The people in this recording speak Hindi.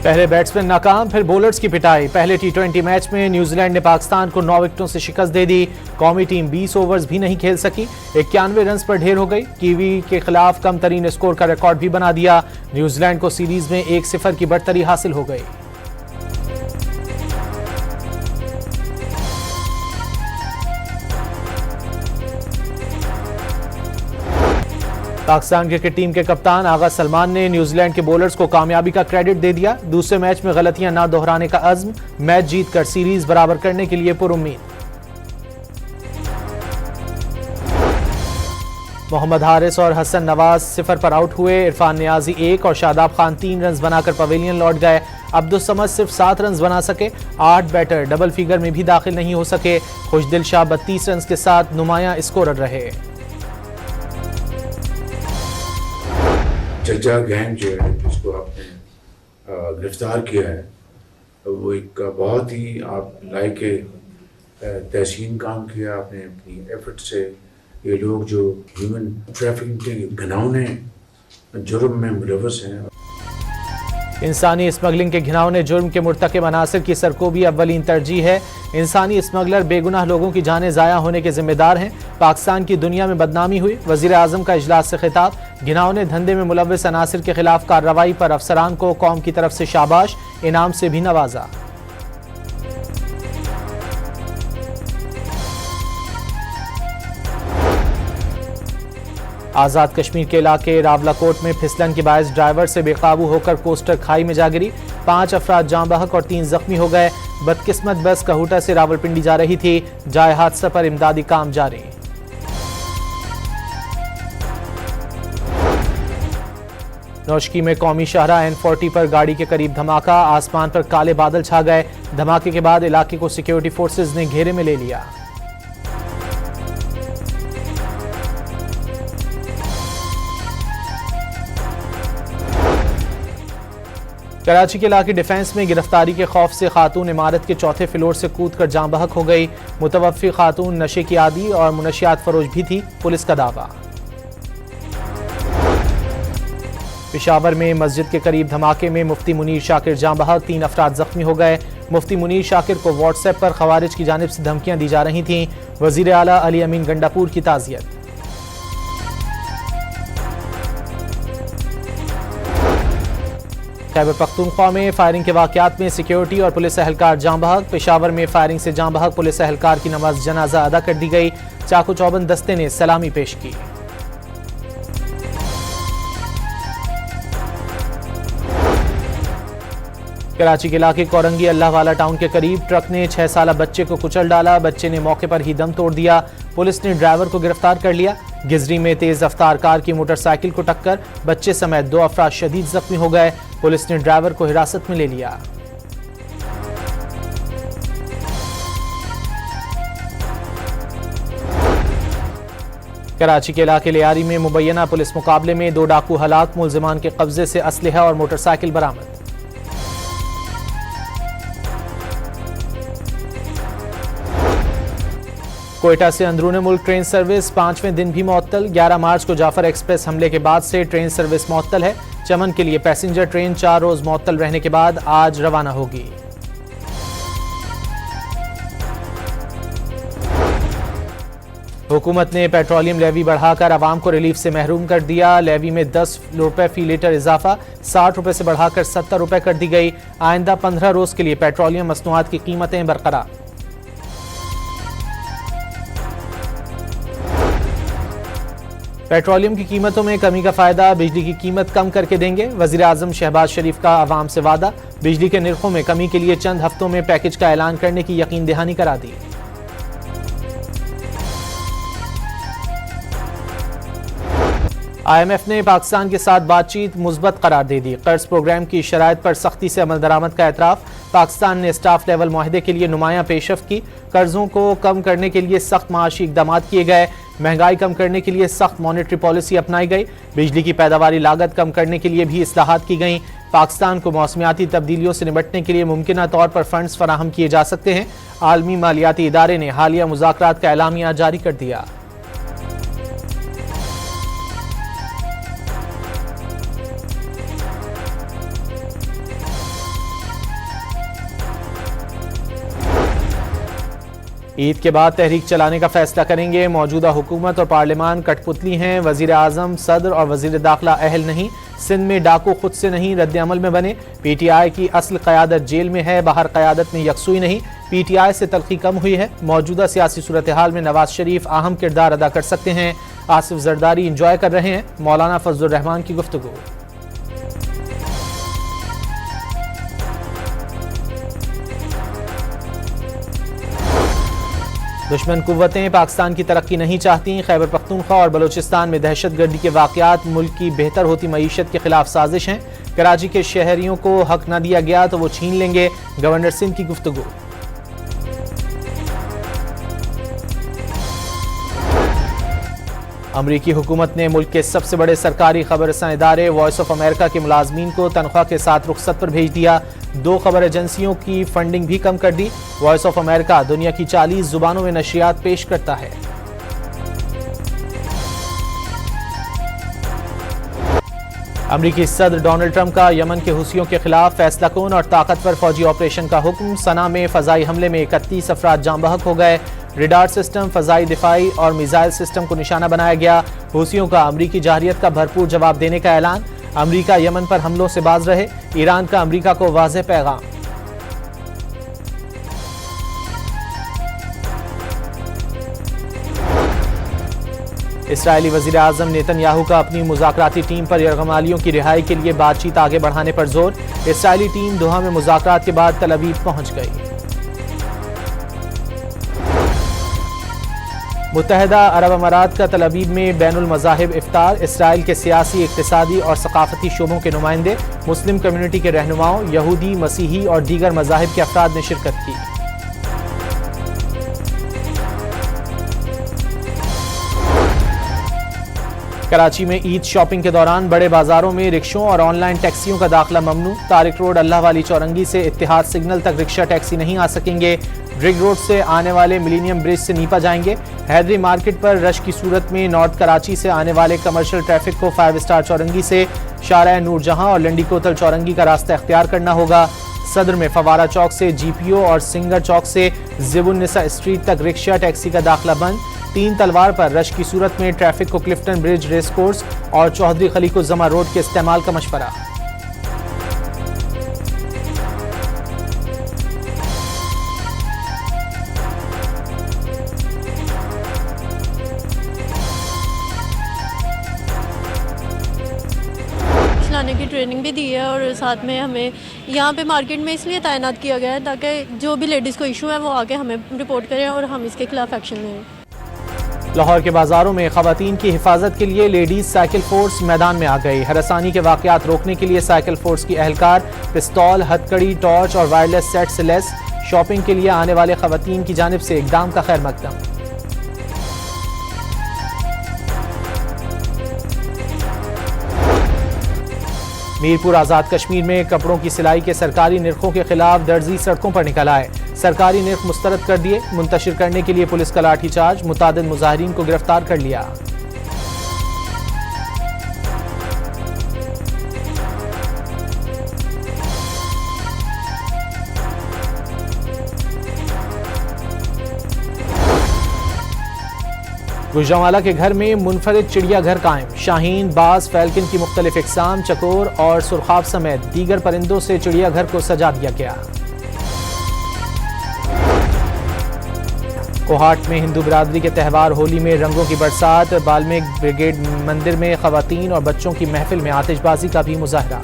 पहले बैट्समैन नाकाम, फिर बॉलर्स की पिटाई। पहले टी20 मैच में न्यूजीलैंड ने पाकिस्तान को 9 विकेटों से शिकस्त दे दी। कौमी टीम 20 ओवर्स भी नहीं खेल सकी, 91 रन पर ढेर हो गई। कीवी के खिलाफ कम तरीन स्कोर का रिकॉर्ड भी बना दिया। न्यूजीलैंड को सीरीज में 1-0 की बढ़तरी हासिल हो गई। पाकिस्तान क्रिकेट टीम के कप्तान आगा सलमान ने न्यूजीलैंड के बॉलर्स को कामयाबी का क्रेडिट दे दिया। दूसरे मैच में गलतियां ना दोहराने का अज़्म, मैच जीतकर सीरीज बराबर करने के लिए पुरुम्मीद। मोहम्मद हारिस और हसन नवाज 0 पर आउट हुए। इरफान नियाजी 1 और शादाब खान 3 रन बनाकर पवेलियन लौट गए। अब्दुल समद सिर्फ 7 रन बना सके। 8 बैटर डबल फिगर में भी दाखिल नहीं हो सके। खुशदिल शाह 32 रन के साथ नुमाया स्कोरर रहे। जज्जा गैंग जो है जिसको आपने गिरफ्तार किया है, वो एक बहुत ही आप लायके तहसीन काम किया आपने अपनी एफर्ट से। ये लोग जो ह्यूमन ट्रैफिकिंग के घिनौने जुर्म में मुलव्वस हैं। इंसानी स्मगलिंग के घिनौने जुर्म के मुर्तकिब अनासिर की सरकोबी अव्वलीन तरजीह है। इंसानी स्मगलर बेगुनाह लोगों की जानें ज़ाया होने के जिम्मेदार हैं। पाकिस्तान की दुनिया में बदनामी हुई। वज़ीर आज़म का इजलास से खिताब। घिनौने धंधे में मुलव्वस अनासिर के खिलाफ कार्रवाई पर अफसरान को कौम की तरफ से शाबाश, इनाम से भी नवाजा। आज़ाद कश्मीर के इलाके रावलाकोट में फिसलन के बायस ड्राइवर से बेकाबू होकर कोस्टर खाई में जा गिरी। 5 अफराद जाँ बहक और 3 जख्मी हो गए। बदकिस्मत बस कहूटा से रावलपिंडी जा रही थी। जाए हादसा पर इमदादी काम जारी। नौशकी में कौमी शाहरा N40 पर गाड़ी के करीब धमाका। आसमान पर काले बादल छा गए। धमाके के बाद इलाके को सिक्योरिटी फोर्सेज ने घेरे में ले लिया। कराची के इलाके डिफेंस में गिरफ्तारी के खौफ से खातून इमारत के 4थे फ्लोर से कूदकर जाँ बहक हो गई। मुतवफ़्फ़ी खातून नशे की आदी और मुनशियात फरोश भी थी, पुलिस का दावा। पेशावर में मस्जिद के करीब धमाके में मुफ्ती मुनीर शाकिर जाँ बहक, 3 अफराद जख्मी हो गए। मुफ्ती मुनीर शाकिर को व्हाट्सएप पर खवारिज की जानिब से धमकियां दी जा रही थीं। वज़ीर आला अली अमीन गंडापुर की ताज़ियत। खैबर पख्तूनख्वा में फायरिंग के वाक़यात में सिक्योरिटी और पुलिस एहलकार जाँ बहक। पेशावर में फायरिंग से जाँ बहक पुलिस एहलकार की नमाज जनाजा अदा कर दी गई। चाकू चौबंद दस्ते ने सलामी पेश की। कराची के इलाके कोरंगी अल्लाह वाला टाउन के करीब ट्रक ने 6 साला बच्चे को कुचल डाला। बच्चे ने मौके पर ही दम तोड़ दिया। पुलिस ने ड्राइवर को गिरफ्तार कर लिया। गिजरी में तेज रफ्तार कार की मोटरसाइकिल को टक्कर, बच्चे समेत 2 अफराद शदीद जख्मी हो गए। पुलिस ने ड्राइवर को हिरासत में ले लिया। कराची के इलाके लियारी में मुबैना पुलिस मुकाबले में 2 डाकू हलाक, मुलजिमान के कब्जे से असलहा और मोटरसाइकिल बरामद। कोयटा से अंदरूनी मुल्क ट्रेन सर्विस 5वें दिन भी मुअत्तल। 11 मार्च को जाफर एक्सप्रेस हमले के बाद से ट्रेन सर्विस मुअत्तल है। चमन के लिए पैसेंजर ट्रेन 4 रोज मुअत्तल रहने के बाद आज रवाना होगी। हुकूमत ने पेट्रोलियम लेवी बढ़ाकर आवाम को रिलीफ से महरूम कर दिया। लेवी में 10 रुपए फी लीटर इजाफा 60 रुपए से बढ़ाकर 70 रुपए कर दी गई। आइंदा 15 रोज के लिए पेट्रोलियम मसनूआत की कीमतें बरकरार। पेट्रोलियम की कीमतों में कमी का फायदा, बिजली की कीमत कम करके देंगे। वज़ीर आज़म शहबाज शरीफ का आवाम से वादा। बिजली के निर्खों में कमी के लिए चंद हफ्तों में पैकेज का ऐलान करने की यकीन दहानी करा दी। IMF ने पाकिस्तान के साथ बातचीत मुस्बत करार दे दी। कर्ज प्रोग्राम की शराइत पर सख्ती से अमल दरामद का एतराफ़। पाकिस्तान ने स्टाफ लेवल मुआहदे के लिए नुमायां पेशरफ्त की। कर्जों को कम करने के लिए सख्त माशी इकदाम किए गए। महंगाई कम करने के लिए सख्त मॉनेटरी पॉलिसी अपनाई गई। बिजली की पैदावारी लागत कम करने के लिए भी इस्लाहात की गई। पाकिस्तान को मौसमियाती तब्दीलियों से निपटने के लिए मुमकिना तौर पर फंड्स फराहम किए जा सकते हैं। आलमी मालियाती इदारे ने हालिया मुज़ाकरात का एलामिया जारी कर दिया। ईद के बाद तहरीक चलाने का फैसला करेंगे। मौजूदा हुकूमत और पार्लियामान कठपुतली हैं। वजीर आजम, सदर और वजीर दाखिला अहल नहीं। सिंध में डाकू खुद से नहीं रद्द अमल में बने। पीटीआई की असल क़यादत जेल में है, बाहर क़यादत में यकसुई नहीं। पीटीआई से तलखी कम हुई है। मौजूदा सियासी सूरत हाल में नवाज शरीफ अहम किरदार अदा कर सकते हैं। आसिफ जरदारी इंजॉय कर रहे हैं। मौलाना फजलुर रहमान की गुफ्तगू। दुश्मन कुव्वतें पाकिस्तान की तरक्की नहीं चाहती। खैबर पख्तूनख्वा और बलूचिस्तान में दहशतगर्दी के वाक़यात मुल्क की बेहतर होती मईशत के खिलाफ साजिश हैं। कराची के शहरियों को हक न दिया गया तो वो छीन लेंगे। गवर्नर सिंध की गुफ्तगू। अमरीकी हुकूमत ने मुल्क के सबसे बड़े सरकारी खबरसां इदारे वॉइस ऑफ अमेरिका के मुलाजमीन को तनख्वाह के साथ रुखसत पर भेज दिया। 2 खबर एजेंसियों की फंडिंग भी कम कर दी। वॉइस ऑफ अमेरिका दुनिया की 40 जुबानों में नशियात पेश करता है। अमरीकी सदर डोनाल्ड ट्रंप का यमन के हुसियों के खिलाफ फैसला कौन और ताकतवर फौजी ऑपरेशन का हुक्म। सना में फजाई हमले में 31 अफराद जाँ बहक हो गए। रेडार सिस्टम, फजाई दिफाई और मिसाइल सिस्टम को निशाना बनाया गया। हुसियों का अमरीकी जारियत का भरपूर जवाब देने का ऐलान। अमरीका यमन पर हमलों से बाज रहे। ईरान का अमरीका को वाज़ेह पैगाम। इसराइली वज़ीर आज़म नेतन्याहू का अपनी मुज़ाकराती टीम पर यरगमालियों की रिहाई के लिए बातचीत आगे बढ़ाने पर जोर। इसराइली टीम दोहा में मुज़ाकरात के बाद तल अवीव पहुंच गई। मुत्तहिदा अरब अमारात का तल अवीव में बैनुल मज़ाहिब इफ्तार। इसराइल के सियासी, इक़्तिसादी और सकाफ़ती शोबों के नुमाइंदे, मुस्लिम कम्युनिटी के रहनुमाओं, यहूदी, मसीही और दीगर मज़ाहिब के अफराद ने शिरकत की। कराची में ईद शॉपिंग के दौरान बड़े बाजारों में रिक्शों और ऑनलाइन टैक्सियों का दाखिला ममनू। तारिक रोड, अल्लाह वाली चौरंगी से इत्तिहाद सिग्नल तक रिक्शा टैक्सी नहीं आ सकेंगे। ड्रिग रोड से आने वाले मिलीनियम ब्रिज से नीपा जाएंगे। हैदरी मार्केट पर रश की सूरत में नॉर्थ कराची से आने वाले कमर्शियल ट्रैफिक को 5 स्टार चौरंगी से शारा नूरजहां और लंडी कोतल चौरंगी का रास्ता इख्तियार करना होगा। सदर में फवारा चौक से जीपीओ और सिंगर चौक से ज़िबुन्निसा स्ट्रीट तक रिक्शा टैक्सी का दाखिला बंद। 3 तलवार पर रश की सूरत में ट्रैफिक को क्लिफ्टन ब्रिज, रेस कोर्स और चौधरी खलीकुज़्ज़मा रोड के इस्तेमाल का मशवरा। चलाने की ट्रेनिंग भी दी है और साथ में हमें यहाँ पे मार्केट में इसलिए तैनात किया गया है ताकि जो भी लेडीज़ को इशू है वो आके हमें रिपोर्ट करें और हम इसके खिलाफ एक्शन लें। लाहौर के बाजारों में खवातीन की हिफाजत के लिए लेडीज साइकिल फोर्स मैदान में आ गई। हरासानी के वाकयात रोकने के लिए साइकिल फोर्स की एहलकार पिस्तौल, हथकड़ी, टॉर्च और वायरलेस सेट से लैस। शॉपिंग के लिए आने वाले खवातीन की जानिब से इकदाम का खैर मकदम। मीरपुर आज़ाद कश्मीर में कपड़ों की सिलाई के सरकारी निर्खों के खिलाफ दर्जी सड़कों पर निकल आए। सरकारी निर्ख मुस्तरद कर दिए। मुंतशिर करने के लिए पुलिस का लाठीचार्ज। मुतादिद मुजाहिरीन को गिरफ्तार कर लिया। गुजरांवाला के घर में मुनफरिद चिड़ियाघर कायम। शाहीन, बाज, फैल्कन की मुख्तलिफ इकसाम, चकोर और सुरखाब समेत दीगर परिंदों से चिड़ियाघर को सजा दिया गया। कोहाट में हिंदू बिरादरी के त्यौहार होली में रंगों की बरसात। बाल्मिक ब्रिगेड मंदिर में खवातीन और बच्चों की महफिल में आतिशबाजी का भी मुजाहरा।